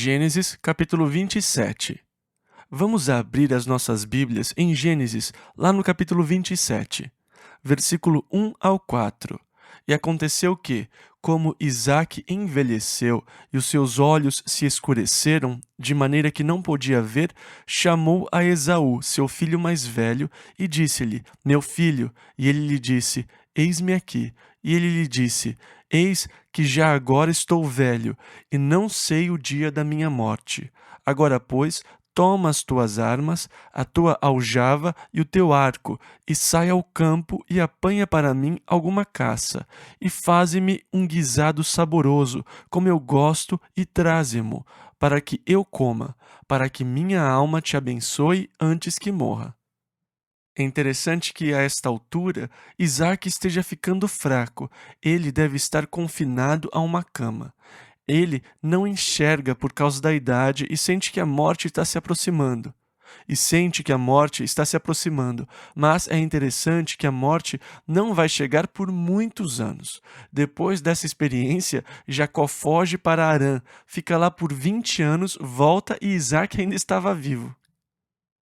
Gênesis, capítulo 27. Vamos abrir as nossas Bíblias em Gênesis, lá no capítulo 27, versículo 1 ao 4. E aconteceu que, como Isaque envelheceu e os seus olhos se escureceram, de maneira que não podia ver, chamou a Esaú, seu filho mais velho, e disse-lhe: Meu filho. E ele lhe disse: Eis-me aqui. E ele lhe disse: Eis que já agora estou velho, e não sei o dia da minha morte. Agora, pois, toma as tuas armas, a tua aljava e o teu arco, e sai ao campo e apanha para mim alguma caça, e faze-me um guisado saboroso, como eu gosto, e traze-mo, para que eu coma, para que minha alma te abençoe antes que morra. É interessante que, a esta altura, Isaac esteja ficando fraco. Ele deve estar confinado a uma cama. Ele não enxerga por causa da idade e sente que a morte está se aproximando. Mas é interessante que a morte não vai chegar por muitos anos. Depois dessa experiência, Jacó foge para Harã, fica lá por 20 anos, volta e Isaac ainda estava vivo.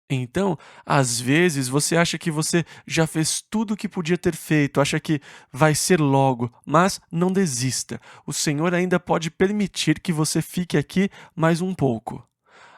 Então, às vezes, você acha que você já fez tudo o que podia ter feito, acha que vai ser logo, mas não desista. O Senhor ainda pode permitir que você fique aqui mais um pouco.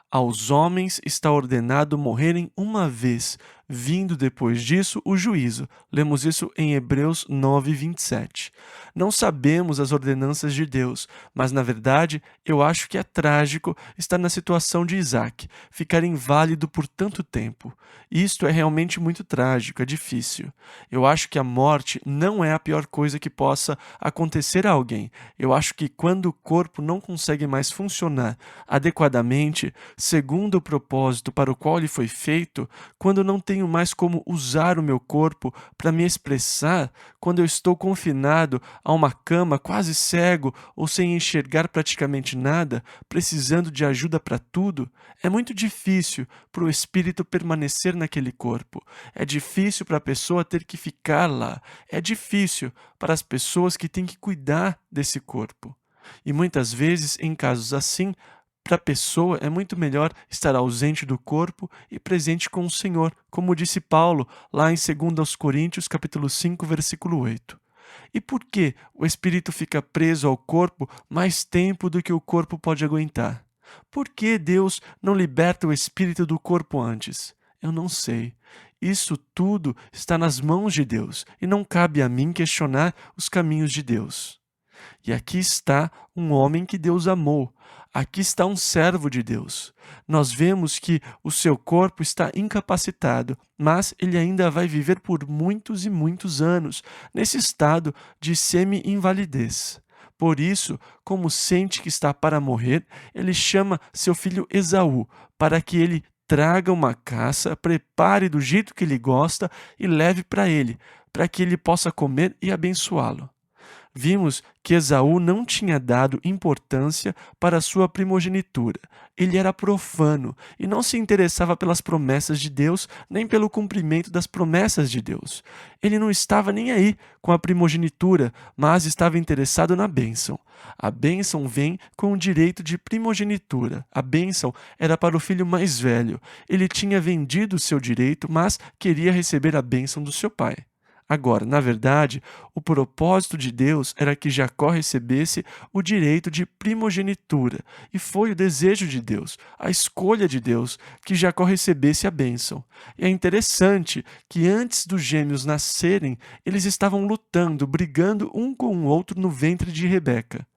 Aos homens está ordenado morrerem uma vez, vindo depois disso o juízo. Lemos isso em Hebreus 9, 27. Não sabemos as ordenanças de Deus, mas na verdade eu acho que é trágico estar na situação de Isaac, ficar inválido por tanto tempo. Isto é realmente muito trágico, é difícil. Eu acho que a morte não é a pior coisa que possa acontecer a alguém. Eu acho que quando o corpo não consegue mais funcionar adequadamente, segundo o propósito para o qual ele foi feito, quando não tenho mais como usar o meu corpo para me expressar, quando eu estou confinado a uma cama, quase cego ou sem enxergar praticamente nada, precisando de ajuda para tudo, é muito difícil para o espírito permanecer naquele corpo. É difícil para a pessoa ter que ficar lá. É difícil para as pessoas que têm que cuidar desse corpo. E muitas vezes, em casos assim, para a pessoa é muito melhor estar ausente do corpo e presente com o Senhor, como disse Paulo lá em 2 Coríntios, capítulo 5, versículo 8. E por que o espírito fica preso ao corpo mais tempo do que o corpo pode aguentar? Por que Deus não liberta o espírito do corpo antes? Eu não sei. Isso tudo está nas mãos de Deus e não cabe a mim questionar os caminhos de Deus. E aqui está um homem que Deus amou. Aqui está um servo de Deus. Nós vemos que o seu corpo está incapacitado, mas ele ainda vai viver por muitos e muitos anos, nesse estado de semi-invalidez. Por isso, como sente que está para morrer, ele chama seu filho Esaú, para que ele traga uma caça, prepare do jeito que ele gosta e leve para ele, para que ele possa comer e abençoá-lo. Vimos que Esaú não tinha dado importância para a sua primogenitura. Ele era profano e não se interessava pelas promessas de Deus, nem pelo cumprimento das promessas de Deus. Ele não estava nem aí com a primogenitura, mas estava interessado na bênção. A bênção vem com o direito de primogenitura. A bênção era para o filho mais velho. Ele tinha vendido o seu direito, mas queria receber a bênção do seu pai. Agora, na verdade, o propósito de Deus era que Jacó recebesse o direito de primogenitura, e foi o desejo de Deus, a escolha de Deus, que Jacó recebesse a bênção. E é interessante que antes dos gêmeos nascerem, eles estavam lutando, brigando um com o outro no ventre de Rebeca.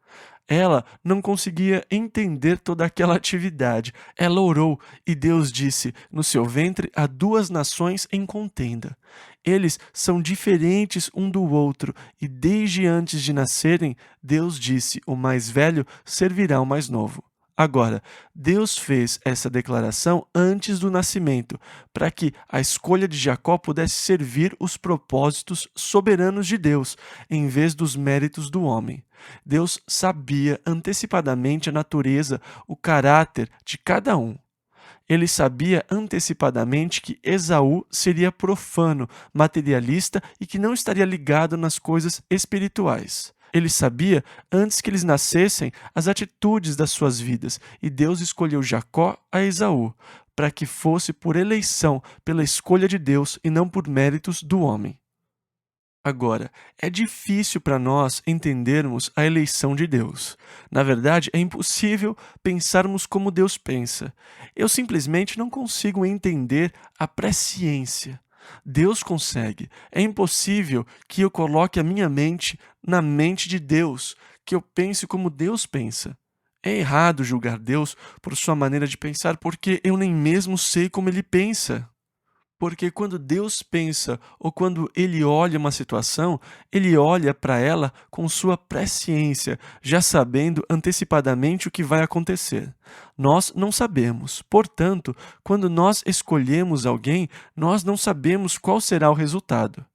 Ela não conseguia entender toda aquela atividade. Ela orou e Deus disse: no seu ventre há duas nações em contenda. Eles são diferentes um do outro e desde antes de nascerem, Deus disse: o mais velho servirá ao mais novo. Agora, Deus fez essa declaração antes do nascimento, para que a escolha de Jacó pudesse servir os propósitos soberanos de Deus, em vez dos méritos do homem. Deus sabia antecipadamente a natureza, o caráter de cada um. Ele sabia antecipadamente que Esaú seria profano, materialista e que não estaria ligado nas coisas espirituais. Ele sabia, antes que eles nascessem, as atitudes das suas vidas, e Deus escolheu Jacó a Esaú, para que fosse por eleição, pela escolha de Deus e não por méritos do homem. Agora, é difícil para nós entendermos a eleição de Deus. Na verdade, é impossível pensarmos como Deus pensa. Eu simplesmente não consigo entender a presciência. Deus consegue. É impossível que eu coloque a minha mente na mente de Deus, que eu pense como Deus pensa. É errado julgar Deus por sua maneira de pensar, porque eu nem mesmo sei como ele pensa. Porque quando Deus pensa ou quando ele olha uma situação, ele olha para ela com sua presciência, já sabendo antecipadamente o que vai acontecer. Nós não sabemos. Portanto, quando nós escolhemos alguém, nós não sabemos qual será o resultado.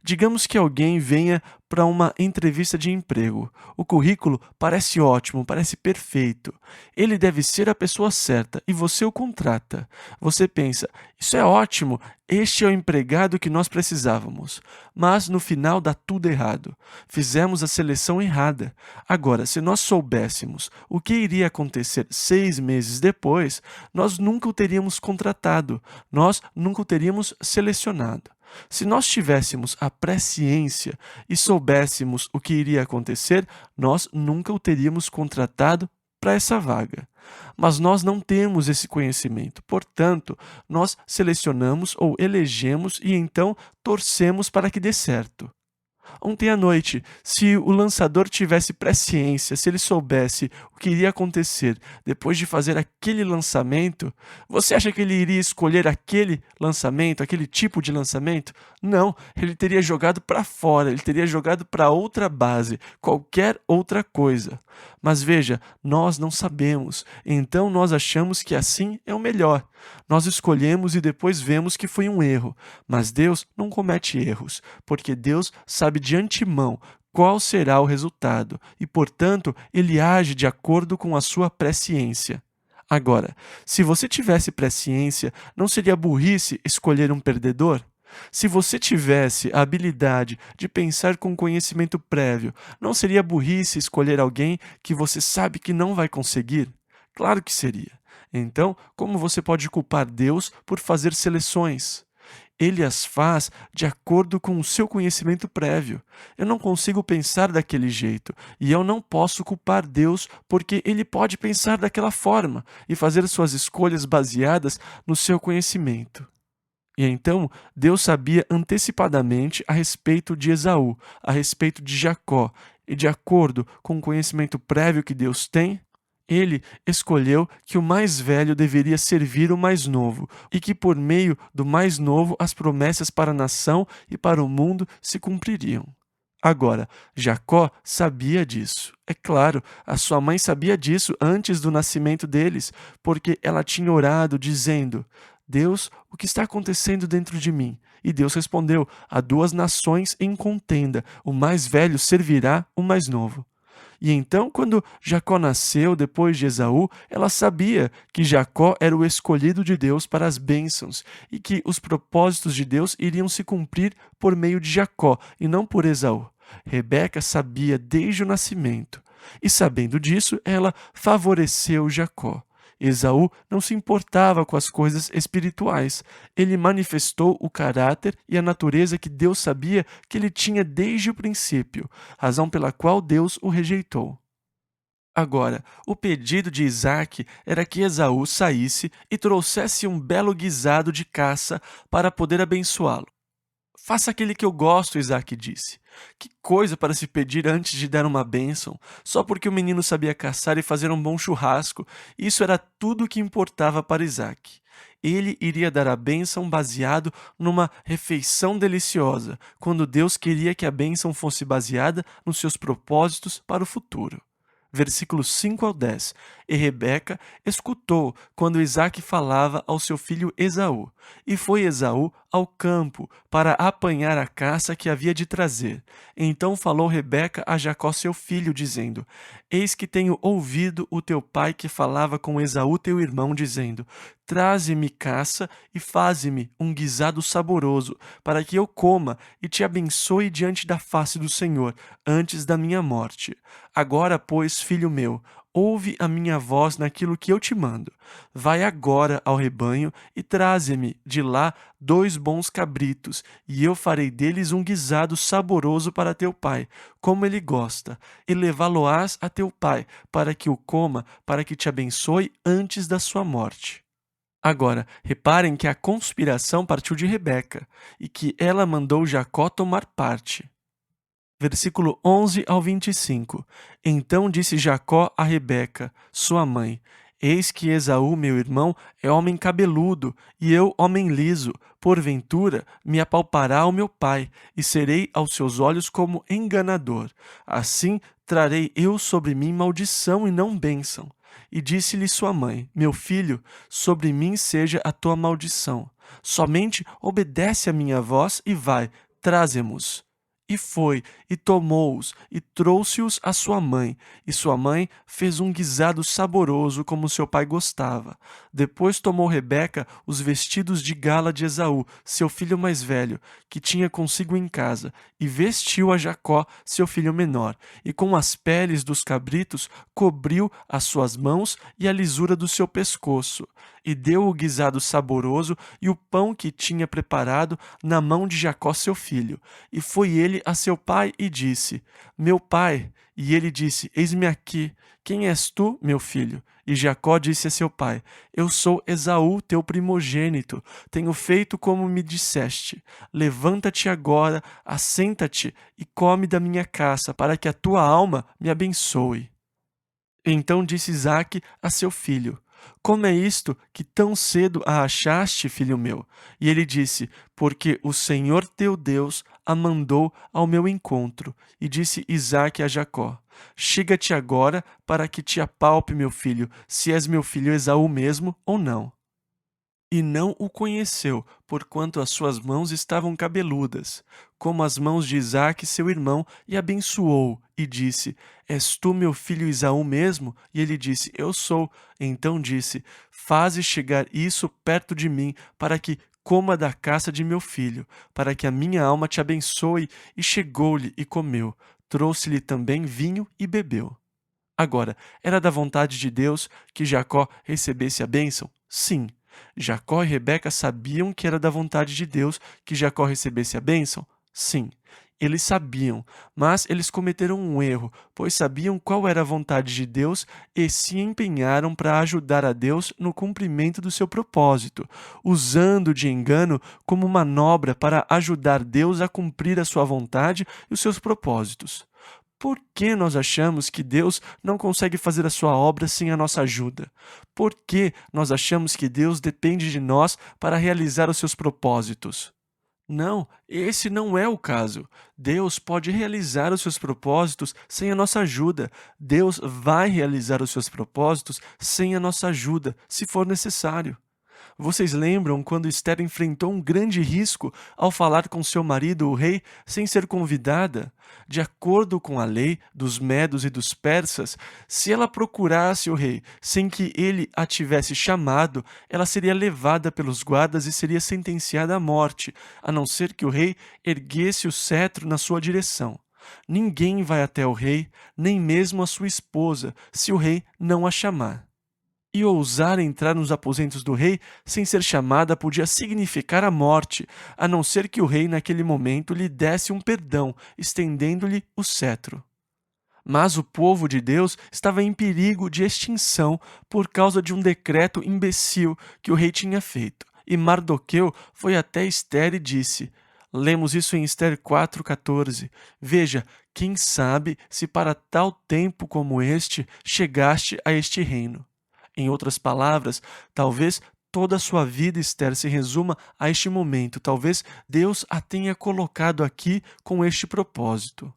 Digamos que alguém venha para uma entrevista de emprego. O currículo parece ótimo, parece perfeito. Ele deve ser a pessoa certa e você o contrata. Você pensa, isso é ótimo, este é o empregado que nós precisávamos. Mas no final dá tudo errado. Fizemos a seleção errada. Agora, se nós soubéssemos o que iria acontecer 6 meses depois, nós nunca o teríamos contratado, nós nunca o teríamos selecionado. Se nós tivéssemos a presciência e soubéssemos o que iria acontecer, nós nunca o teríamos contratado para essa vaga. Mas nós não temos esse conhecimento, portanto, nós selecionamos ou elegemos e então torcemos para que dê certo. Ontem à noite, se o lançador tivesse presciência, se ele soubesse o que iria acontecer depois de fazer aquele lançamento, você acha que ele iria escolher aquele lançamento, aquele tipo de lançamento? Não, ele teria jogado para fora, ele teria jogado para outra base, qualquer outra coisa. Mas veja, nós não sabemos, então nós achamos que assim é o melhor. Nós escolhemos e depois vemos que foi um erro, mas Deus não comete erros, porque Deus sabe de antemão qual será o resultado e, portanto, ele age de acordo com a sua presciência. Agora, se você tivesse presciência, não seria burrice escolher um perdedor? Se você tivesse a habilidade de pensar com conhecimento prévio, não seria burrice escolher alguém que você sabe que não vai conseguir? Claro que seria. Então, como você pode culpar Deus por fazer seleções? Ele as faz de acordo com o seu conhecimento prévio. Eu não consigo pensar daquele jeito, e eu não posso culpar Deus porque ele pode pensar daquela forma e fazer suas escolhas baseadas no seu conhecimento. E então Deus sabia antecipadamente a respeito de Esaú, a respeito de Jacó, e de acordo com o conhecimento prévio que Deus tem, ele escolheu que o mais velho deveria servir o mais novo, e que por meio do mais novo as promessas para a nação e para o mundo se cumpririam. Agora, Jacó sabia disso. É claro, a sua mãe sabia disso antes do nascimento deles, porque ela tinha orado dizendo: Deus, o que está acontecendo dentro de mim? E Deus respondeu: há duas nações em contenda, o mais velho servirá o mais novo. E então, quando Jacó nasceu depois de Esaú, ela sabia que Jacó era o escolhido de Deus para as bênçãos e que os propósitos de Deus iriam se cumprir por meio de Jacó e não por Esaú. Rebeca sabia desde o nascimento, e sabendo disso, ela favoreceu Jacó. Esaú não se importava com as coisas espirituais. Ele manifestou o caráter e a natureza que Deus sabia que ele tinha desde o princípio, razão pela qual Deus o rejeitou. Agora, o pedido de Isaque era que Esaú saísse e trouxesse um belo guisado de caça para poder abençoá-lo. Faça aquele que eu gosto, Isaque disse. Que coisa para se pedir antes de dar uma bênção, só porque o menino sabia caçar e fazer um bom churrasco. Isso era tudo o que importava para Isaque. Ele iria dar a bênção baseado numa refeição deliciosa, quando Deus queria que a bênção fosse baseada nos seus propósitos para o futuro. Versículos 5 ao 10. E Rebeca escutou quando Isaque falava ao seu filho Esaú. E foi Esaú ao campo para apanhar a caça que havia de trazer. Então falou Rebeca a Jacó seu filho, dizendo: Eis que tenho ouvido o teu pai que falava com Esaú teu irmão, dizendo: traze-me caça e faze-me um guisado saboroso, para que eu coma e te abençoe diante da face do Senhor, antes da minha morte. Agora, pois, filho meu, ouve a minha voz naquilo que eu te mando. Vai agora ao rebanho e traze-me de lá 2 bons cabritos, e eu farei deles um guisado saboroso para teu pai, como ele gosta, e levá-lo-ás a teu pai, para que o coma, para que te abençoe antes da sua morte. Agora, reparem que a conspiração partiu de Rebeca, e que ela mandou Jacó tomar parte. Versículo 11 ao 25. Então disse Jacó a Rebeca, sua mãe: Eis que Esaú, meu irmão, é homem cabeludo, e eu homem liso. Porventura me apalpará o meu pai, e serei aos seus olhos como enganador. Assim trarei eu sobre mim maldição e não bênção. E disse-lhe sua mãe: Meu filho, sobre mim seja a tua maldição. Somente obedece a minha voz e vai, traze-mos. E foi, e tomou-os, e trouxe-os à sua mãe, e sua mãe fez um guisado saboroso como seu pai gostava. Depois tomou Rebeca os vestidos de gala de Esaú, seu filho mais velho, que tinha consigo em casa, e vestiu a Jacó, seu filho menor, e com as peles dos cabritos cobriu as suas mãos e a lisura do seu pescoço, e deu o guisado saboroso e o pão que tinha preparado na mão de Jacó, seu filho. E foi ele a seu pai e disse: Meu pai. E ele disse: Eis-me aqui. Quem és tu, meu filho? E Jacó disse a seu pai: Eu sou Esaú, teu primogênito. Tenho feito como me disseste. Levanta-te agora, assenta-te e come da minha caça, para que a tua alma me abençoe. Então disse Isaque a seu filho: Como é isto que tão cedo a achaste, filho meu? E ele disse: Porque o Senhor teu Deus a mandou ao meu encontro. E disse Isaque a Jacó: Chega-te agora para que te apalpe, meu filho, se és meu filho Esaú mesmo ou não. E não o conheceu, porquanto as suas mãos estavam cabeludas, como as mãos de Isaque, seu irmão, e abençoou, e disse: És tu meu filho Esaú mesmo? E ele disse: Eu sou. Então disse: Faze chegar isso perto de mim, para que coma da caça de meu filho, para que a minha alma te abençoe. E chegou-lhe e comeu. Trouxe-lhe também vinho e bebeu. Agora, era da vontade de Deus que Jacó recebesse a bênção? Sim. Jacó e Rebeca sabiam que era da vontade de Deus que Jacó recebesse a bênção? Sim. Eles sabiam, mas eles cometeram um erro, pois sabiam qual era a vontade de Deus e se empenharam para ajudar a Deus no cumprimento do seu propósito, usando de engano como manobra para ajudar Deus a cumprir a sua vontade e os seus propósitos. Por que nós achamos que Deus não consegue fazer a sua obra sem a nossa ajuda? Por que nós achamos que Deus depende de nós para realizar os seus propósitos? Não, esse não é o caso. Deus pode realizar os seus propósitos sem a nossa ajuda. Deus vai realizar os seus propósitos sem a nossa ajuda, se for necessário. Vocês lembram quando Esther enfrentou um grande risco ao falar com seu marido, o rei, sem ser convidada? De acordo com a lei dos medos e dos persas, se ela procurasse o rei sem que ele a tivesse chamado, ela seria levada pelos guardas e seria sentenciada à morte, a não ser que o rei erguesse o cetro na sua direção. Ninguém vai até o rei, nem mesmo a sua esposa, se o rei não a chamar. E ousar entrar nos aposentos do rei sem ser chamada podia significar a morte, a não ser que o rei naquele momento lhe desse um perdão, estendendo-lhe o cetro. Mas o povo de Deus estava em perigo de extinção por causa de um decreto imbecil que o rei tinha feito. E Mardoqueu foi até Esther e disse: Lemos isso em Esther 4,14. Veja, quem sabe se para tal tempo como este chegaste a este reino. Em outras palavras, talvez toda a sua vida, Esther, se resuma a este momento. Talvez Deus a tenha colocado aqui com este propósito.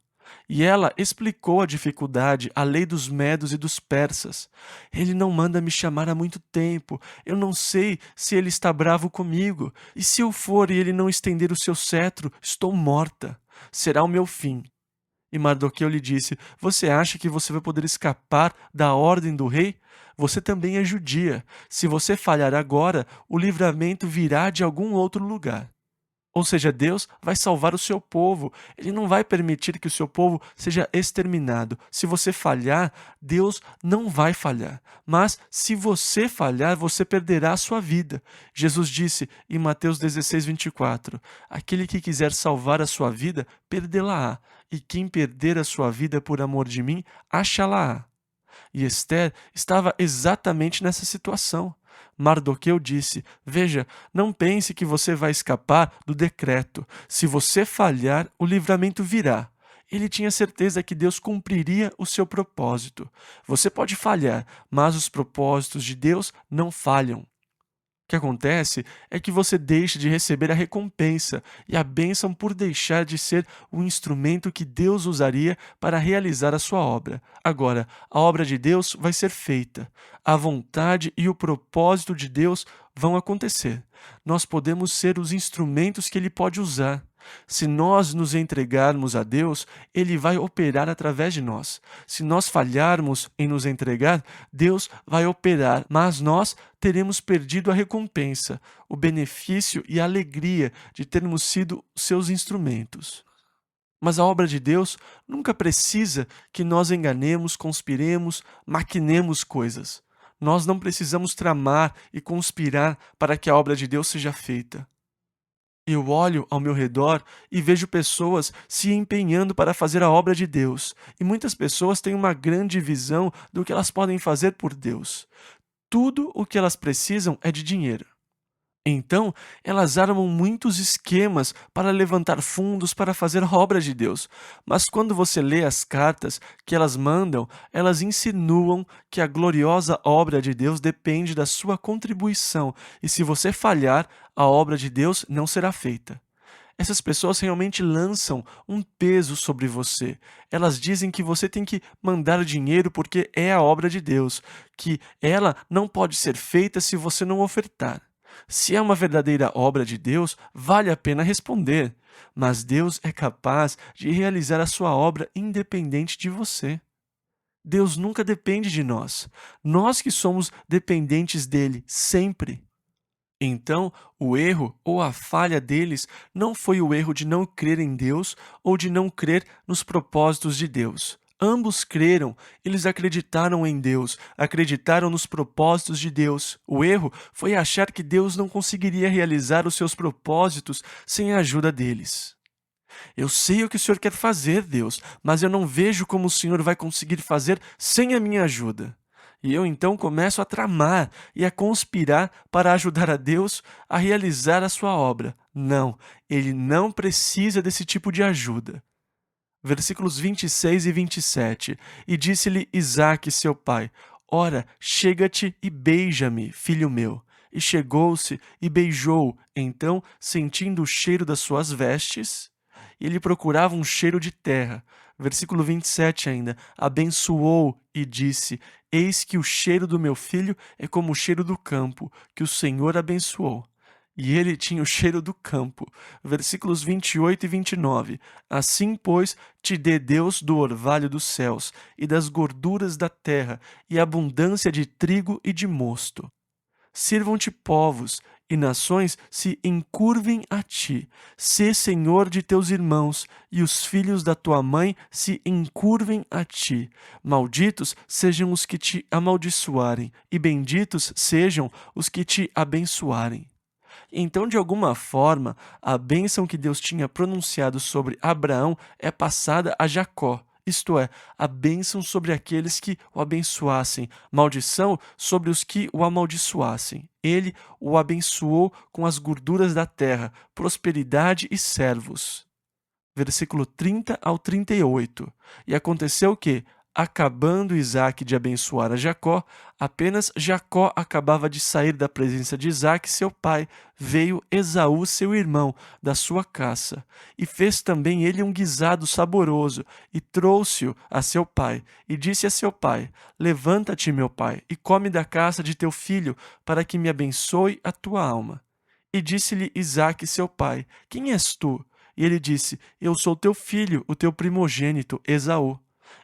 E ela explicou a dificuldade, a lei dos medos e dos persas. Ele não manda me chamar há muito tempo. Eu não sei se ele está bravo comigo. E se eu for e ele não estender o seu cetro, estou morta. Será o meu fim. E Mardoqueu lhe disse: Você acha que você vai poder escapar da ordem do rei? Você também é judia. Se você falhar agora, o livramento virá de algum outro lugar. Ou seja, Deus vai salvar o seu povo. Ele não vai permitir que o seu povo seja exterminado. Se você falhar, Deus não vai falhar. Mas se você falhar, você perderá a sua vida. Jesus disse em Mateus 16:24: Aquele que quiser salvar a sua vida, perdê-la-á. E quem perder a sua vida por amor de mim, achá-la-á. E Esther estava exatamente nessa situação. Mardoqueu disse: Veja, não pense que você vai escapar do decreto. Se você falhar, o livramento virá. Ele tinha certeza que Deus cumpriria o seu propósito. Você pode falhar, mas os propósitos de Deus não falham. O que acontece é que você deixa de receber a recompensa e a bênção por deixar de ser o instrumento que Deus usaria para realizar a sua obra. Agora, a obra de Deus vai ser feita. A vontade e o propósito de Deus vão acontecer. Nós podemos ser os instrumentos que Ele pode usar. Se nós nos entregarmos a Deus, Ele vai operar através de nós. Se nós falharmos em nos entregar, Deus vai operar, mas nós teremos perdido a recompensa, o benefício e a alegria de termos sido seus instrumentos. Mas a obra de Deus nunca precisa que nós enganemos, conspiremos, maquinemos coisas. Nós não precisamos tramar e conspirar para que a obra de Deus seja feita. Eu olho ao meu redor e vejo pessoas se empenhando para fazer a obra de Deus, e muitas pessoas têm uma grande visão do que elas podem fazer por Deus. Tudo o que elas precisam é de dinheiro. Então, elas armam muitos esquemas para levantar fundos para fazer a obra de Deus. Mas quando você lê as cartas que elas mandam, elas insinuam que a gloriosa obra de Deus depende da sua contribuição, e se você falhar, a obra de Deus não será feita. Essas pessoas realmente lançam um peso sobre você. Elas dizem que você tem que mandar dinheiro porque é a obra de Deus, que ela não pode ser feita se você não ofertar. Se é uma verdadeira obra de Deus, vale a pena responder. Mas Deus é capaz de realizar a sua obra independente de você. Deus nunca depende de nós. Nós que somos dependentes dele, sempre. Então, o erro ou a falha deles não foi o erro de não crer em Deus ou de não crer nos propósitos de Deus. Ambos creram, eles acreditaram em Deus, acreditaram nos propósitos de Deus. O erro foi achar que Deus não conseguiria realizar os seus propósitos sem a ajuda deles. Eu sei o que o Senhor quer fazer, Deus, mas eu não vejo como o Senhor vai conseguir fazer sem a minha ajuda. E eu então começo a tramar e a conspirar para ajudar a Deus a realizar a sua obra. Não, ele não precisa desse tipo de ajuda. Versículos 26 e 27. E disse-lhe Isaque, seu pai: Ora, chega-te e beija-me, filho meu. E chegou-se e beijou. Então, sentindo o cheiro das suas vestes, ele procurava um cheiro de terra. Versículo 27 ainda. Abençoou e disse: Eis que o cheiro do meu filho é como o cheiro do campo, que o Senhor abençoou. E ele tinha o cheiro do campo. Versículos 28 e 29. Assim, pois, te dê Deus do orvalho dos céus, e das gorduras da terra, e abundância de trigo e de mosto. Sirvam-te povos, e nações se encurvem a ti. Sê senhor de teus irmãos, e os filhos da tua mãe se encurvem a ti. Malditos sejam os que te amaldiçoarem, e benditos sejam os que te abençoarem. Então, de alguma forma, a bênção que Deus tinha pronunciado sobre Abraão é passada a Jacó, isto é, a bênção sobre aqueles que o abençoassem, maldição sobre os que o amaldiçoassem. Ele o abençoou com as gorduras da terra, prosperidade e servos. Versículo 30 ao 38. E aconteceu que, acabando Isaque de abençoar a Jacó, apenas Jacó acabava de sair da presença de Isaque, seu pai, veio Esaú, seu irmão, da sua caça, e fez também ele um guisado saboroso, e trouxe-o a seu pai, e disse a seu pai: Levanta-te, meu pai, e come da caça de teu filho, para que me abençoe a tua alma. E disse-lhe Isaque, seu pai: Quem és tu? E ele disse: Eu sou teu filho, o teu primogênito, Esaú.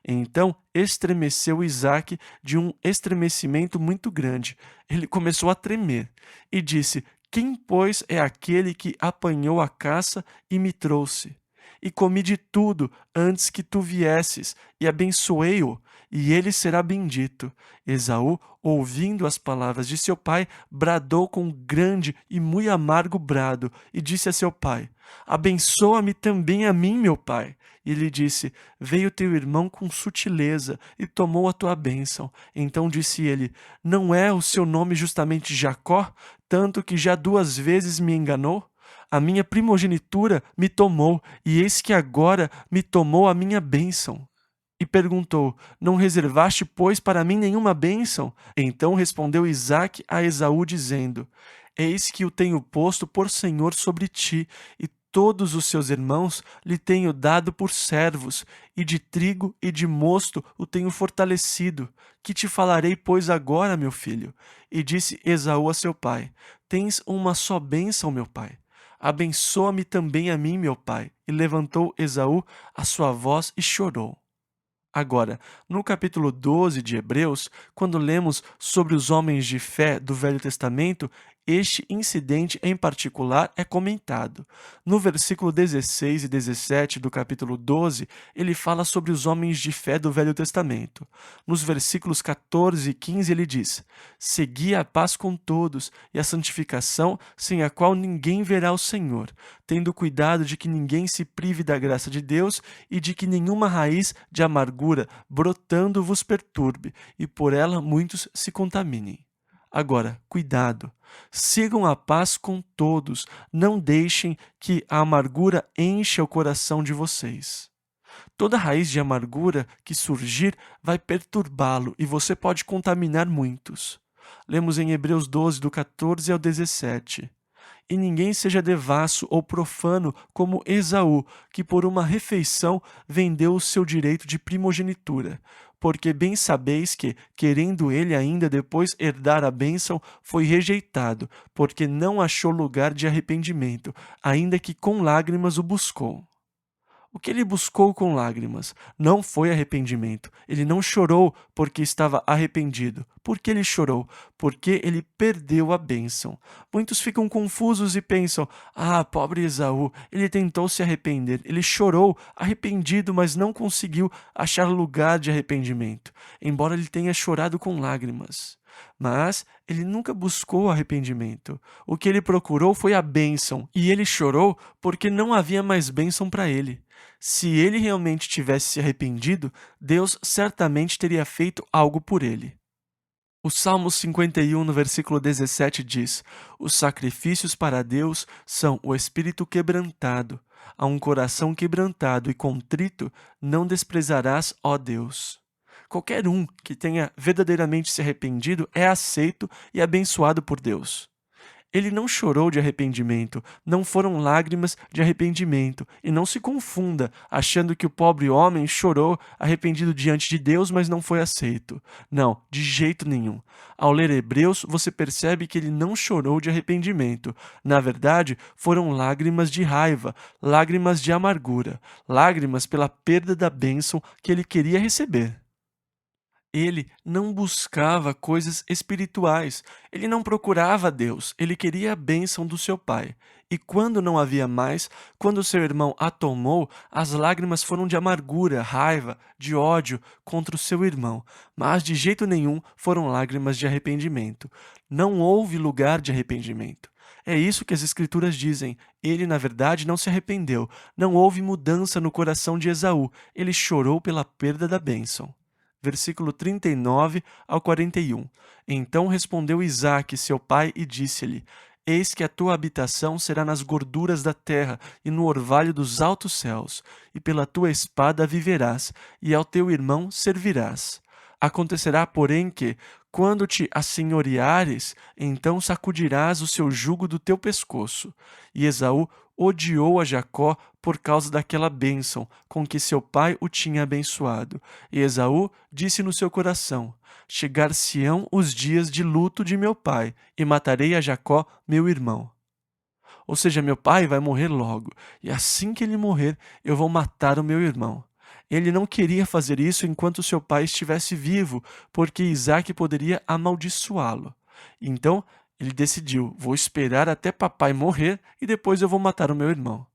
Então estremeceu Isaque de um estremecimento muito grande. Ele começou a tremer e disse: Quem, pois, é aquele que apanhou a caça e me trouxe? E comi de tudo antes que tu viesses, e abençoei-o, e ele será bendito. Esaú, ouvindo as palavras de seu pai, bradou com grande e muito amargo brado, e disse a seu pai: Abençoa-me também a mim, meu pai. E lhe disse: Veio teu irmão com sutileza e tomou a tua bênção. Então disse ele: Não é o seu nome justamente Jacó, tanto que já 2 vezes me enganou? A minha primogenitura me tomou, e eis que agora me tomou a minha bênção. E perguntou: Não reservaste, pois, para mim nenhuma bênção? Então respondeu Isaque a Esaú, dizendo: Eis que o tenho posto por senhor sobre ti, e todos os seus irmãos lhe tenho dado por servos, e de trigo e de mosto o tenho fortalecido. Que te falarei, pois, agora, meu filho? E disse Esaú a seu pai: Tens uma só bênção, meu pai. Abençoa-me também a mim, meu pai. E levantou Esaú a sua voz e chorou. Agora, no capítulo 12 de Hebreus, quando lemos sobre os homens de fé do Velho Testamento, este incidente em particular é comentado. No versículo 16 e 17 do capítulo 12, ele fala sobre os homens de fé do Velho Testamento. Nos versículos 14 e 15, ele diz: Segui a paz com todos e a santificação, sem a qual ninguém verá o Senhor, tendo cuidado de que ninguém se prive da graça de Deus e de que nenhuma raiz de amargura brotando vos perturbe, e por ela muitos se contaminem. Agora, cuidado. Sigam a paz com todos. Não deixem que a amargura encha o coração de vocês. Toda raiz de amargura que surgir vai perturbá-lo e você pode contaminar muitos. Lemos em Hebreus 12, do 14 ao 17. E ninguém seja devasso ou profano como Esaú, que por uma refeição vendeu o seu direito de primogenitura. Porque bem sabeis que, querendo ele ainda depois herdar a bênção, foi rejeitado, porque não achou lugar de arrependimento, ainda que com lágrimas o buscou. O que ele buscou com lágrimas não foi arrependimento. Ele não chorou porque estava arrependido. Por que ele chorou? Porque ele perdeu a bênção. Muitos ficam confusos e pensam: pobre Esaú, ele tentou se arrepender. Ele chorou, arrependido, mas não conseguiu achar lugar de arrependimento, embora ele tenha chorado com lágrimas. Mas ele nunca buscou arrependimento. O que ele procurou foi a bênção, e ele chorou porque não havia mais bênção para ele. Se ele realmente tivesse se arrependido, Deus certamente teria feito algo por ele. O Salmo 51, no versículo 17, diz: Os sacrifícios para Deus são o espírito quebrantado. A um coração quebrantado e contrito não desprezarás, ó Deus. Qualquer um que tenha verdadeiramente se arrependido é aceito e abençoado por Deus. Ele não chorou de arrependimento, não foram lágrimas de arrependimento, e não se confunda, achando que o pobre homem chorou arrependido diante de Deus, mas não foi aceito. Não, de jeito nenhum. Ao ler Hebreus, você percebe que ele não chorou de arrependimento. Na verdade, foram lágrimas de raiva, lágrimas de amargura, lágrimas pela perda da bênção que ele queria receber. Ele não buscava coisas espirituais, ele não procurava Deus, ele queria a bênção do seu pai. E quando não havia mais, quando seu irmão a tomou, as lágrimas foram de amargura, raiva, de ódio contra o seu irmão, mas de jeito nenhum foram lágrimas de arrependimento. Não houve lugar de arrependimento. É isso que as Escrituras dizem. Ele, na verdade, não se arrependeu. Não houve mudança no coração de Esaú. Ele chorou pela perda da bênção. Versículo 39 ao 41. Então respondeu Isaque, seu pai, e disse-lhe: Eis que a tua habitação será nas gorduras da terra e no orvalho dos altos céus, e pela tua espada viverás, e ao teu irmão servirás. Acontecerá, porém, que, quando te assenhoreares, então sacudirás o seu jugo do teu pescoço. E Esaú odiou a Jacó por causa daquela bênção com que seu pai o tinha abençoado. E Esaú disse no seu coração: Chegar-se-ão os dias de luto de meu pai, e matarei a Jacó, meu irmão. Ou seja, meu pai vai morrer logo, e assim que ele morrer, eu vou matar o meu irmão. Ele não queria fazer isso enquanto seu pai estivesse vivo, porque Isaac poderia amaldiçoá-lo. Então, ele decidiu: vou esperar até papai morrer e depois eu vou matar o meu irmão.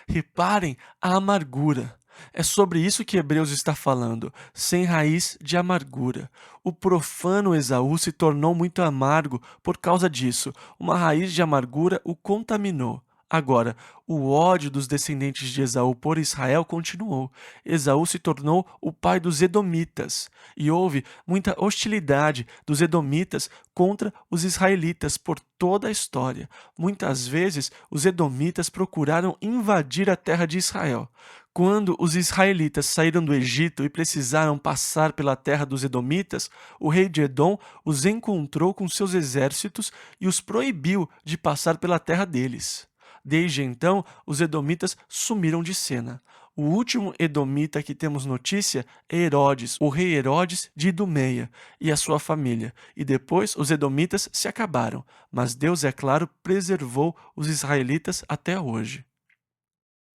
Reparem a amargura. É sobre isso que Hebreus está falando, sem raiz de amargura. O profano Esaú se tornou muito amargo por causa disso. Uma raiz de amargura o contaminou. Agora, o ódio dos descendentes de Esaú por Israel continuou. Esaú se tornou o pai dos Edomitas, e houve muita hostilidade dos Edomitas contra os israelitas por toda a história. Muitas vezes, os Edomitas procuraram invadir a terra de Israel. Quando os israelitas saíram do Egito e precisaram passar pela terra dos Edomitas, o rei de Edom os encontrou com seus exércitos e os proibiu de passar pela terra deles. Desde então, os edomitas sumiram de cena. O último edomita que temos notícia é Herodes, o rei Herodes de Idumeia, e a sua família. E depois os edomitas se acabaram, mas Deus, é claro, preservou os israelitas até hoje.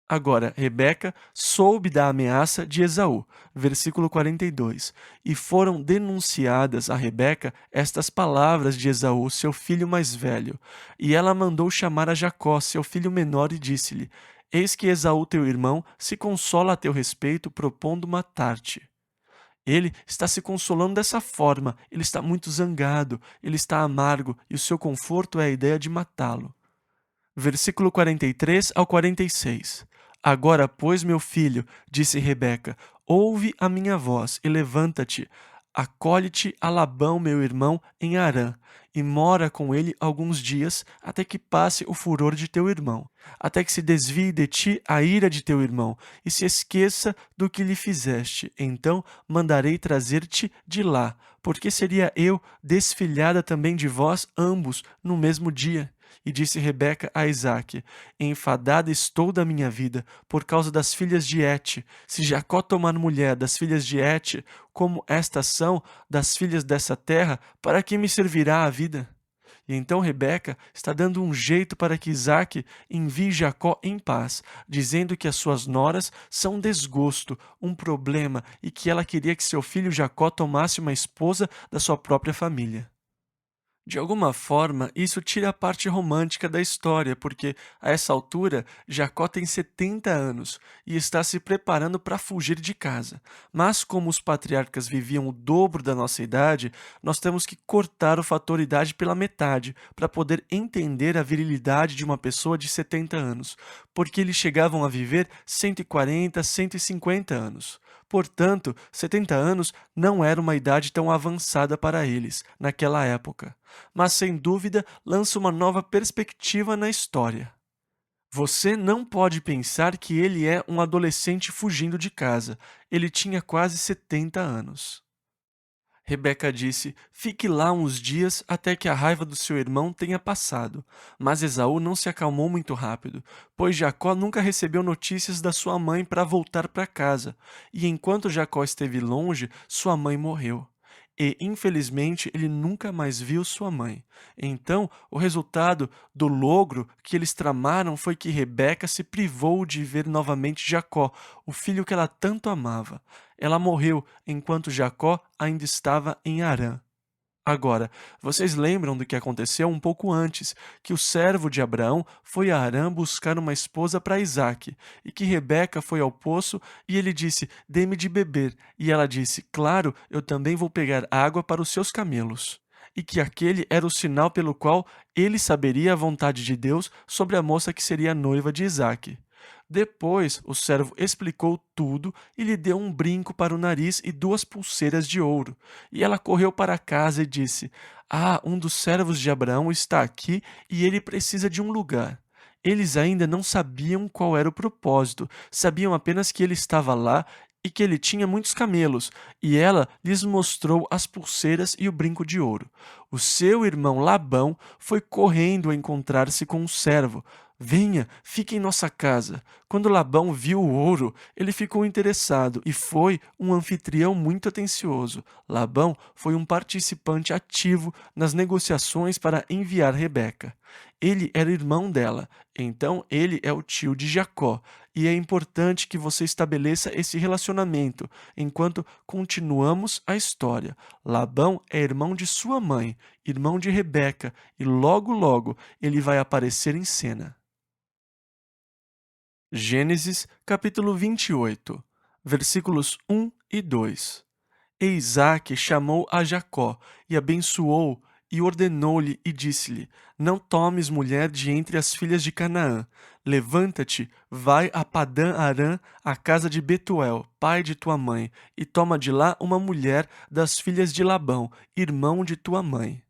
Agora, Rebeca soube da ameaça de Esaú, versículo 42, e foram denunciadas a Rebeca estas palavras de Esaú, seu filho mais velho. E ela mandou chamar a Jacó, seu filho menor, e disse-lhe: Eis que Esaú, teu irmão, se consola a teu respeito, propondo matar-te. Ele está se consolando dessa forma, ele está muito zangado, ele está amargo, e o seu conforto é a ideia de matá-lo. Versículo 43 ao 46. Agora, pois, meu filho, disse Rebeca, ouve a minha voz e levanta-te, acolhe-te a Labão, meu irmão, em Harã, e mora com ele alguns dias, até que passe o furor de teu irmão, até que se desvie de ti a ira de teu irmão, e se esqueça do que lhe fizeste. Então mandarei trazer-te de lá, porque seria eu desfilhada também de vós ambos no mesmo dia. E disse Rebeca a Isaque: Enfadada estou da minha vida, por causa das filhas de Et. Se Jacó tomar mulher das filhas de Et, como estas são das filhas dessa terra, para que me servirá a vida? E então Rebeca está dando um jeito para que Isaque envie Jacó em paz, dizendo que as suas noras são um desgosto, um problema, e que ela queria que seu filho Jacó tomasse uma esposa da sua própria família. De alguma forma, isso tira a parte romântica da história, porque a essa altura Jacó tem 70 anos e está se preparando para fugir de casa. Mas, como os patriarcas viviam o dobro da nossa idade, nós temos que cortar o fator idade pela metade para poder entender a virilidade de uma pessoa de 70 anos, porque eles chegavam a viver 140, 150 anos. Portanto, 70 anos não era uma idade tão avançada para eles, naquela época. Mas, sem dúvida, lança uma nova perspectiva na história. Você não pode pensar que ele é um adolescente fugindo de casa. Ele tinha quase 70 anos. Rebeca disse: Fique lá uns dias até que a raiva do seu irmão tenha passado. Mas Esaú não se acalmou muito rápido, pois Jacó nunca recebeu notícias da sua mãe para voltar para casa. E enquanto Jacó esteve longe, sua mãe morreu. E, infelizmente, ele nunca mais viu sua mãe. Então, o resultado do logro que eles tramaram foi que Rebeca se privou de ver novamente Jacó, o filho que ela tanto amava. Ela morreu enquanto Jacó ainda estava em Harã. Agora, vocês lembram do que aconteceu um pouco antes, que o servo de Abraão foi a Harã buscar uma esposa para Isaque, e que Rebeca foi ao poço e ele disse: Dê-me de beber. E ela disse: Claro, eu também vou pegar água para os seus camelos. E que aquele era o sinal pelo qual ele saberia a vontade de Deus sobre a moça que seria a noiva de Isaque. Depois, o servo explicou tudo e lhe deu um brinco para o nariz e 2 pulseiras de ouro. E ela correu para casa e disse: um dos servos de Abraão está aqui e ele precisa de um lugar. Eles ainda não sabiam qual era o propósito, sabiam apenas que ele estava lá e que ele tinha muitos camelos, e ela lhes mostrou as pulseiras e o brinco de ouro. O seu irmão Labão foi correndo a encontrar-se com o servo. Venha, fique em nossa casa. Quando Labão viu o ouro, ele ficou interessado e foi um anfitrião muito atencioso. Labão foi um participante ativo nas negociações para enviar Rebeca. Ele era irmão dela, então ele é o tio de Jacó. E é importante que você estabeleça esse relacionamento enquanto continuamos a história. Labão é irmão de sua mãe, irmão de Rebeca, e logo logo ele vai aparecer em cena. Gênesis capítulo 28, versículos 1 e 2. E Isaque chamou a Jacó, e abençoou, e ordenou-lhe, e disse-lhe: Não tomes mulher de entre as filhas de Canaã. Levanta-te, vai a Padã-Arã, à casa de Betuel, pai de tua mãe, e toma de lá uma mulher das filhas de Labão, irmão de tua mãe.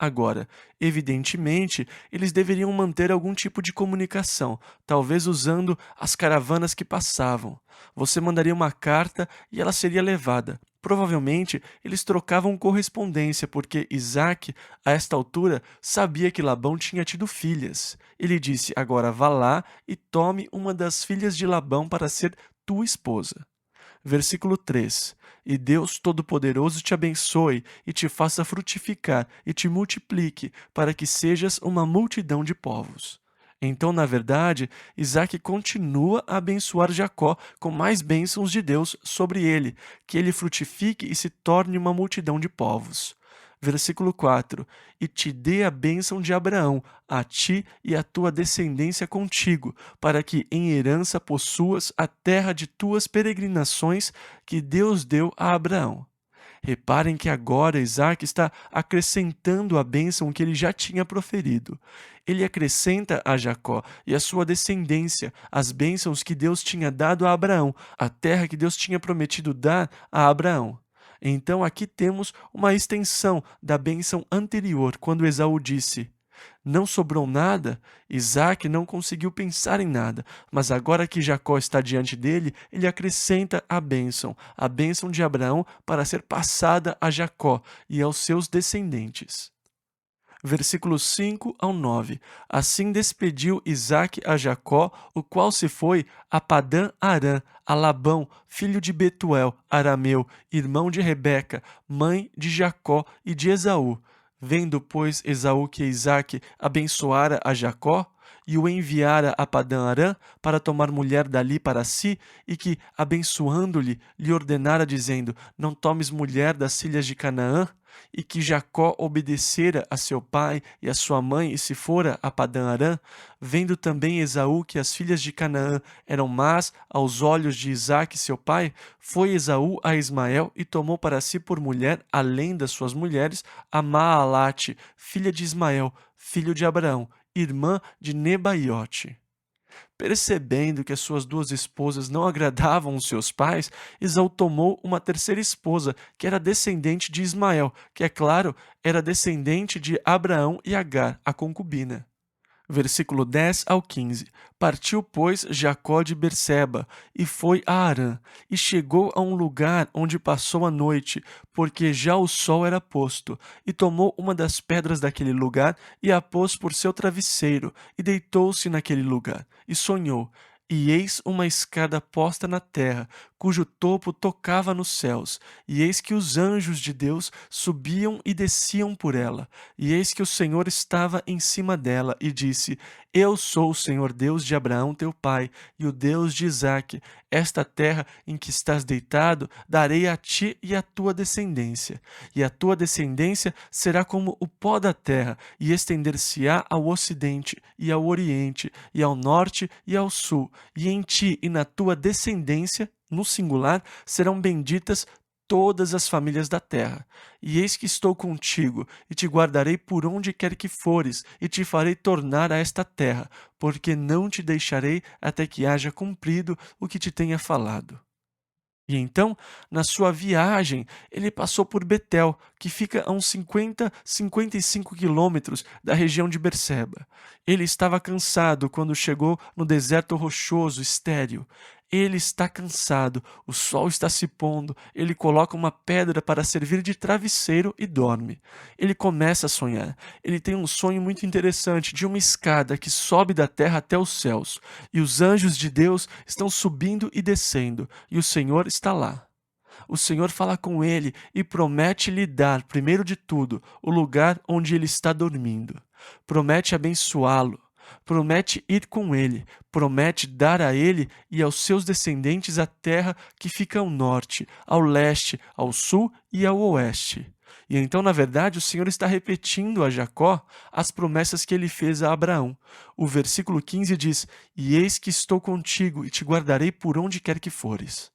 Agora, evidentemente, eles deveriam manter algum tipo de comunicação, talvez usando as caravanas que passavam. Você mandaria uma carta e ela seria levada. Provavelmente, eles trocavam correspondência, porque Isaac, a esta altura, sabia que Labão tinha tido filhas. Ele disse: Agora vá lá e tome uma das filhas de Labão para ser tua esposa. Versículo 3: E Deus Todo-Poderoso te abençoe e te faça frutificar e te multiplique, para que sejas uma multidão de povos. Então, na verdade, Isaac continua a abençoar Jacó com mais bênçãos de Deus sobre ele, que ele frutifique e se torne uma multidão de povos. Versículo 4: E te dê a bênção de Abraão, a ti e a tua descendência contigo, para que em herança possuas a terra de tuas peregrinações que Deus deu a Abraão. Reparem que agora Isaac está acrescentando a bênção que ele já tinha proferido. Ele acrescenta a Jacó e a sua descendência as bênçãos que Deus tinha dado a Abraão, a terra que Deus tinha prometido dar a Abraão. Então aqui temos uma extensão da bênção anterior, quando Esaú disse: Não sobrou nada. Isaac não conseguiu pensar em nada, mas agora que Jacó está diante dele, ele acrescenta a bênção de Abraão para ser passada a Jacó e aos seus descendentes. Versículos 5 ao 9. Assim despediu Isaque a Jacó, o qual se foi a Padã-Arã, a Labão, filho de Betuel, arameu, irmão de Rebeca, mãe de Jacó e de Esaú. Vendo, pois, Esaú que Isaque abençoara a Jacó, e o enviara a Padã-Arã para tomar mulher dali para si, e que, abençoando-lhe, lhe ordenara, dizendo: Não tomes mulher das filhas de Canaã, e que Jacó obedecera a seu pai e a sua mãe e se fora a Padã-Arã, vendo também Esaú que as filhas de Canaã eram más aos olhos de Isaque seu pai, foi Esaú a Ismael e tomou para si por mulher, além das suas mulheres, a Maalate, filha de Ismael, filho de Abraão, irmã de Nebaiote. Percebendo que as suas duas esposas não agradavam os seus pais, Esaú tomou uma terceira esposa, que era descendente de Ismael, que, é claro, era descendente de Abraão e Agar, a concubina. Versículo 10 ao 15. Partiu, pois, Jacó de Berseba, e foi a Harã, e chegou a um lugar onde passou a noite, porque já o sol era posto, e tomou uma das pedras daquele lugar, e a pôs por seu travesseiro, e deitou-se naquele lugar, e sonhou. E eis uma escada posta na terra, cujo topo tocava nos céus, e eis que os anjos de Deus subiam e desciam por ela, e eis que o Senhor estava em cima dela, e disse: Eu sou o Senhor Deus de Abraão teu pai, e o Deus de Isaque. Esta terra em que estás deitado, darei a ti e à tua descendência, e a tua descendência será como o pó da terra, e estender-se-á ao ocidente, e ao oriente, e ao norte, e ao sul, e em ti e na tua descendência, no singular, serão benditas todas as famílias da terra. E eis que estou contigo, e te guardarei por onde quer que fores, e te farei tornar a esta terra, porque não te deixarei até que haja cumprido o que te tenha falado. E então, na sua viagem, ele passou por Betel, que fica a uns 55 quilômetros da região de Berseba. Ele estava cansado quando chegou no deserto rochoso, estéril. Ele está cansado, o sol está se pondo, ele coloca uma pedra para servir de travesseiro e dorme. Ele começa a sonhar. Ele tem um sonho muito interessante de uma escada que sobe da terra até os céus, e os anjos de Deus estão subindo e descendo, e o Senhor está lá. O Senhor fala com ele e promete lhe dar, primeiro de tudo, o lugar onde ele está dormindo. Promete abençoá-lo. Promete ir com ele. Promete dar a ele e aos seus descendentes a terra que fica ao norte, ao leste, ao sul e ao oeste. E então, na verdade, o Senhor está repetindo a Jacó as promessas que ele fez a Abraão. O versículo 15 diz: E eis que estou contigo e te guardarei por onde quer que fores.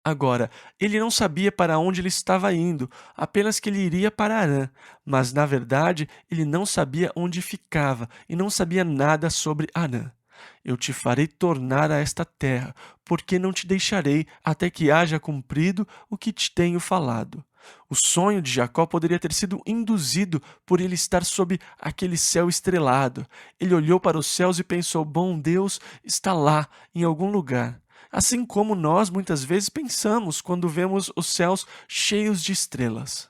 Agora, ele não sabia para onde ele estava indo, apenas que ele iria para Harã, mas na verdade ele não sabia onde ficava e não sabia nada sobre Harã. Eu te farei tornar a esta terra, porque não te deixarei até que haja cumprido o que te tenho falado. O sonho de Jacó poderia ter sido induzido por ele estar sob aquele céu estrelado. Ele olhou para os céus e pensou: bom, Deus está lá, em algum lugar. Assim como nós muitas vezes pensamos quando vemos os céus cheios de estrelas.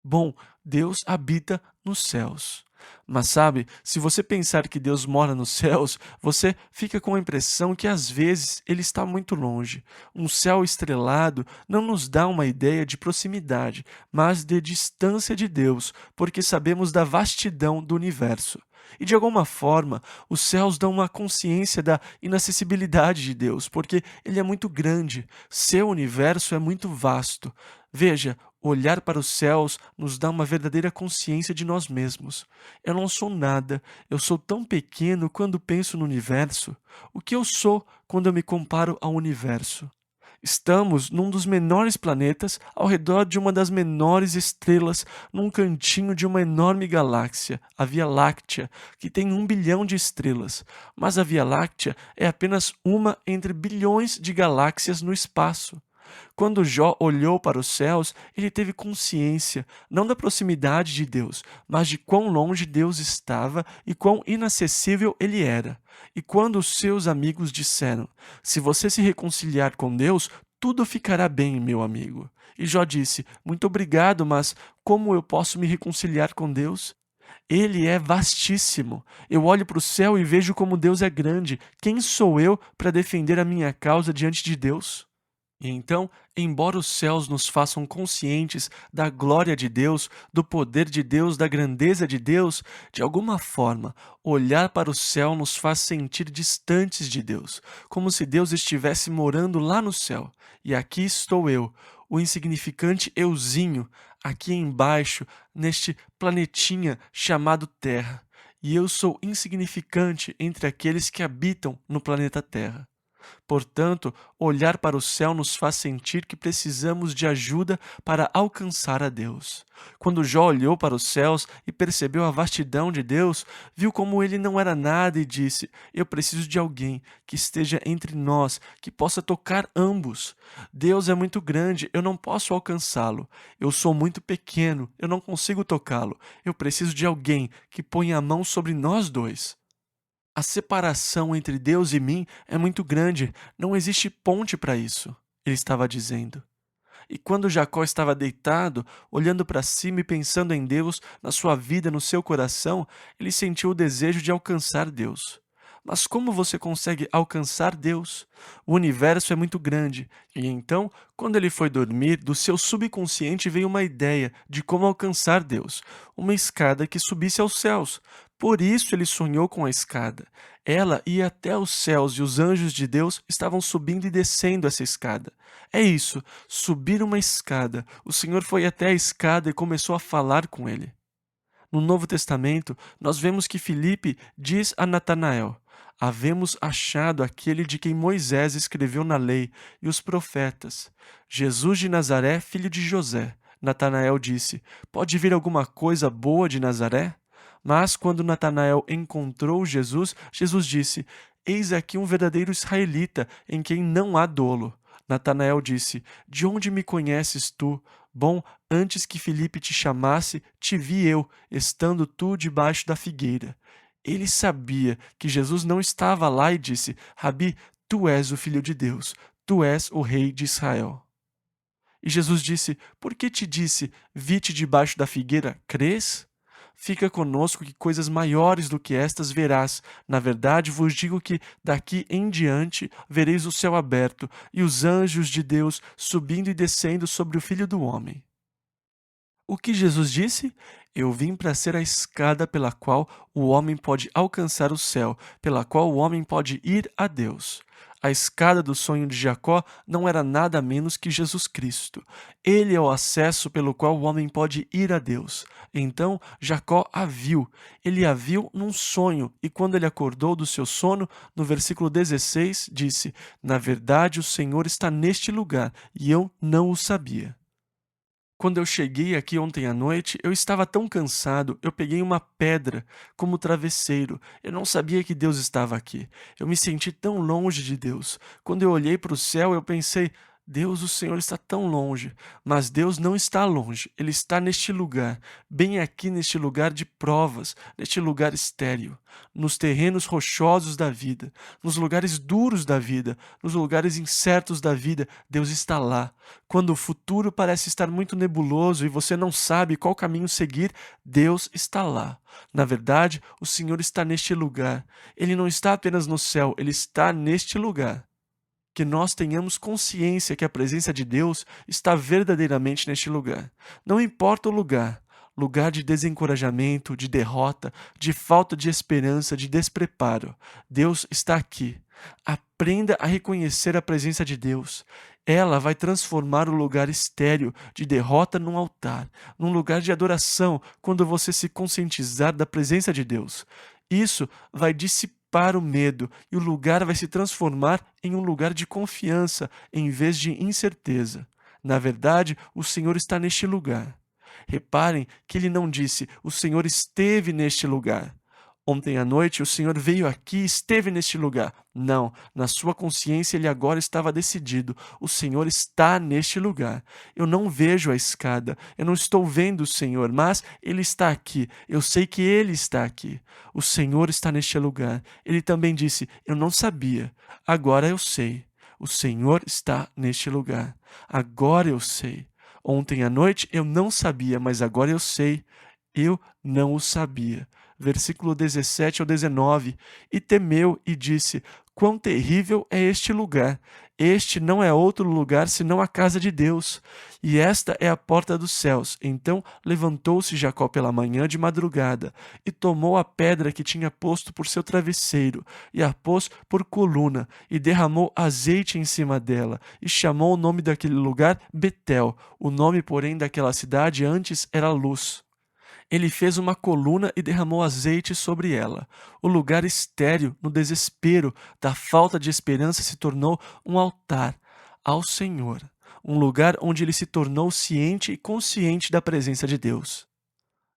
Bom, Deus habita nos céus. Mas sabe, se você pensar que Deus mora nos céus, você fica com a impressão que às vezes ele está muito longe. Um céu estrelado não nos dá uma ideia de proximidade, mas de distância de Deus, porque sabemos da vastidão do universo. E de alguma forma, os céus dão uma consciência da inacessibilidade de Deus, porque ele é muito grande, seu universo é muito vasto. Veja, olhar para os céus nos dá uma verdadeira consciência de nós mesmos. Eu não sou nada, eu sou tão pequeno quando penso no universo. O que eu sou quando eu me comparo ao universo? Estamos num dos menores planetas, ao redor de uma das menores estrelas, num cantinho de uma enorme galáxia, a Via Láctea, que tem 1 bilhão de estrelas. Mas a Via Láctea é apenas uma entre bilhões de galáxias no espaço. Quando Jó olhou para os céus, ele teve consciência, não da proximidade de Deus, mas de quão longe Deus estava e quão inacessível ele era. E quando os seus amigos disseram: se você se reconciliar com Deus, tudo ficará bem, meu amigo. E Jó disse: muito obrigado, mas como eu posso me reconciliar com Deus? Ele é vastíssimo. Eu olho para o céu e vejo como Deus é grande. Quem sou eu para defender a minha causa diante de Deus? E então, embora os céus nos façam conscientes da glória de Deus, do poder de Deus, da grandeza de Deus, de alguma forma, olhar para o céu nos faz sentir distantes de Deus, como se Deus estivesse morando lá no céu. E aqui estou eu, o insignificante euzinho, aqui embaixo, neste planetinha chamado Terra. E eu sou insignificante entre aqueles que habitam no planeta Terra. Portanto, olhar para o céu nos faz sentir que precisamos de ajuda para alcançar a Deus. Quando Jó olhou para os céus e percebeu a vastidão de Deus, viu como ele não era nada e disse: eu preciso de alguém que esteja entre nós, que possa tocar ambos. Deus é muito grande, eu não posso alcançá-lo. Eu sou muito pequeno, eu não consigo tocá-lo. Eu preciso de alguém que ponha a mão sobre nós dois. A separação entre Deus e mim é muito grande, não existe ponte para isso, ele estava dizendo. E quando Jacó estava deitado, olhando para cima e pensando em Deus, na sua vida, no seu coração, ele sentiu o desejo de alcançar Deus. Mas como você consegue alcançar Deus? O universo é muito grande, e então, quando ele foi dormir, do seu subconsciente veio uma ideia de como alcançar Deus, uma escada que subisse aos céus. Por isso ele sonhou com a escada. Ela ia até os céus e os anjos de Deus estavam subindo e descendo essa escada. É isso, subir uma escada. O Senhor foi até a escada e começou a falar com ele. No Novo Testamento, nós vemos que Filipe diz a Natanael: havemos achado aquele de quem Moisés escreveu na lei e os profetas, Jesus de Nazaré, filho de José. Natanael disse: pode vir alguma coisa boa de Nazaré? Mas quando Natanael encontrou Jesus, Jesus disse: eis aqui um verdadeiro israelita, em quem não há dolo. Natanael disse: de onde me conheces tu? Bom, antes que Filipe te chamasse, te vi eu, estando tu debaixo da figueira. Ele sabia que Jesus não estava lá e disse: Rabi, tu és o Filho de Deus, tu és o Rei de Israel. E Jesus disse: Por que te disse, vi-te debaixo da figueira, crês? Fica conosco que coisas maiores do que estas verás. Na verdade, vos digo que daqui em diante vereis o céu aberto e os anjos de Deus subindo e descendo sobre o Filho do Homem. O que Jesus disse? Eu vim para ser a escada pela qual o homem pode alcançar o céu, pela qual o homem pode ir a Deus. A escada do sonho de Jacó não era nada menos que Jesus Cristo. Ele é o acesso pelo qual o homem pode ir a Deus. Então Jacó a viu. Ele a viu num sonho, e quando ele acordou do seu sono, no versículo 16, disse: Na verdade, o Senhor está neste lugar, e eu não o sabia. Quando eu cheguei aqui ontem à noite, eu estava tão cansado, eu peguei uma pedra como travesseiro. Eu não sabia que Deus estava aqui. Eu me senti tão longe de Deus. Quando eu olhei para o céu, eu pensei: Deus, o Senhor está tão longe. Mas Deus não está longe. Ele está neste lugar, bem aqui neste lugar de provas, neste lugar estéril, nos terrenos rochosos da vida, nos lugares duros da vida, nos lugares incertos da vida. Deus está lá. Quando o futuro parece estar muito nebuloso e você não sabe qual caminho seguir, Deus está lá. Na verdade, o Senhor está neste lugar. Ele não está apenas no céu, ele está neste lugar. Que nós tenhamos consciência que a presença de Deus está verdadeiramente neste lugar. Não importa o lugar, lugar de desencorajamento, de derrota, de falta de esperança, de despreparo, Deus está aqui. Aprenda a reconhecer a presença de Deus. Ela vai transformar o lugar estéril de derrota num altar, num lugar de adoração, quando você se conscientizar da presença de Deus. Isso vai dissipar o medo e o lugar vai se transformar em um lugar de confiança em vez de incerteza. Na verdade, o Senhor está neste lugar. Reparem que ele não disse: o Senhor esteve neste lugar. Ontem à noite o Senhor veio aqui e esteve neste lugar. Não, na sua consciência ele agora estava decidido. O Senhor está neste lugar. Eu não vejo a escada, eu não estou vendo o Senhor, mas ele está aqui. Eu sei que ele está aqui. O Senhor está neste lugar. Ele também disse: Eu não sabia, agora eu sei. O Senhor está neste lugar. Agora eu sei. Ontem à noite eu não sabia, mas agora eu sei. Eu não o sabia. Versículo 17 ao 19. E temeu e disse: Quão terrível é este lugar! Este não é outro lugar senão a casa de Deus, e esta é a porta dos céus. Então levantou-se Jacó pela manhã de madrugada, e tomou a pedra que tinha posto por seu travesseiro, e a pôs por coluna, e derramou azeite em cima dela, e chamou o nome daquele lugar Betel. O nome, porém, daquela cidade antes era Luz. Ele fez uma coluna e derramou azeite sobre ela. O lugar estéril, no desespero da falta de esperança, se tornou um altar ao Senhor, um lugar onde ele se tornou ciente e consciente da presença de Deus.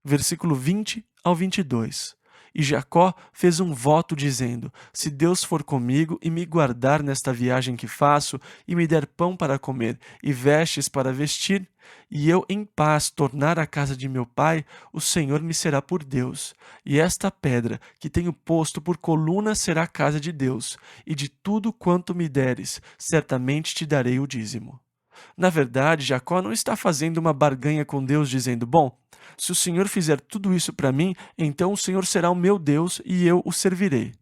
Versículo 20 ao 22. E Jacó fez um voto dizendo: Se Deus for comigo e me guardar nesta viagem que faço, e me der pão para comer e vestes para vestir, e eu em paz tornar à casa de meu pai, o Senhor me será por Deus. E esta pedra que tenho posto por coluna será a casa de Deus, e de tudo quanto me deres, certamente te darei o dízimo. Na verdade, Jacó não está fazendo uma barganha com Deus dizendo: Bom, se o Senhor fizer tudo isso para mim, então o Senhor será o meu Deus e eu o servirei.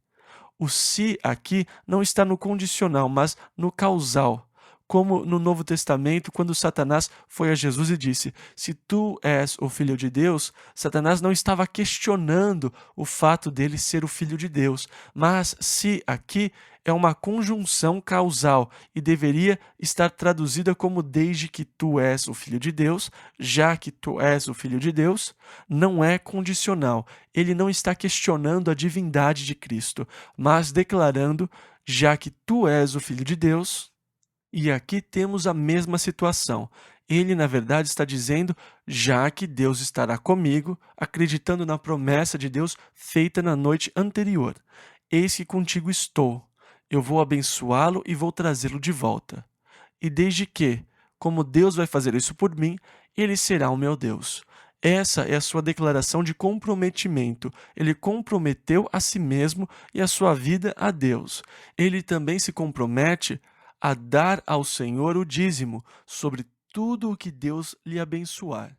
O se aqui não está no condicional, mas no causal. Como no Novo Testamento, quando Satanás foi a Jesus e disse: Se tu és o Filho de Deus, Satanás não estava questionando o fato dele ser o Filho de Deus. Mas se aqui é uma conjunção causal e deveria estar traduzida como desde que tu és o Filho de Deus, já que tu és o Filho de Deus, não é condicional. Ele não está questionando a divindade de Cristo, mas declarando: já que tu és o Filho de Deus. E aqui temos a mesma situação. Ele, na verdade, está dizendo: já que Deus estará comigo, acreditando na promessa de Deus feita na noite anterior. Eis que contigo estou. Eu vou abençoá-lo e vou trazê-lo de volta. E desde que, como Deus vai fazer isso por mim, ele será o meu Deus. Essa é a sua declaração de comprometimento. Ele comprometeu a si mesmo e a sua vida a Deus. Ele também se compromete a dar ao Senhor o dízimo sobre tudo o que Deus lhe abençoar.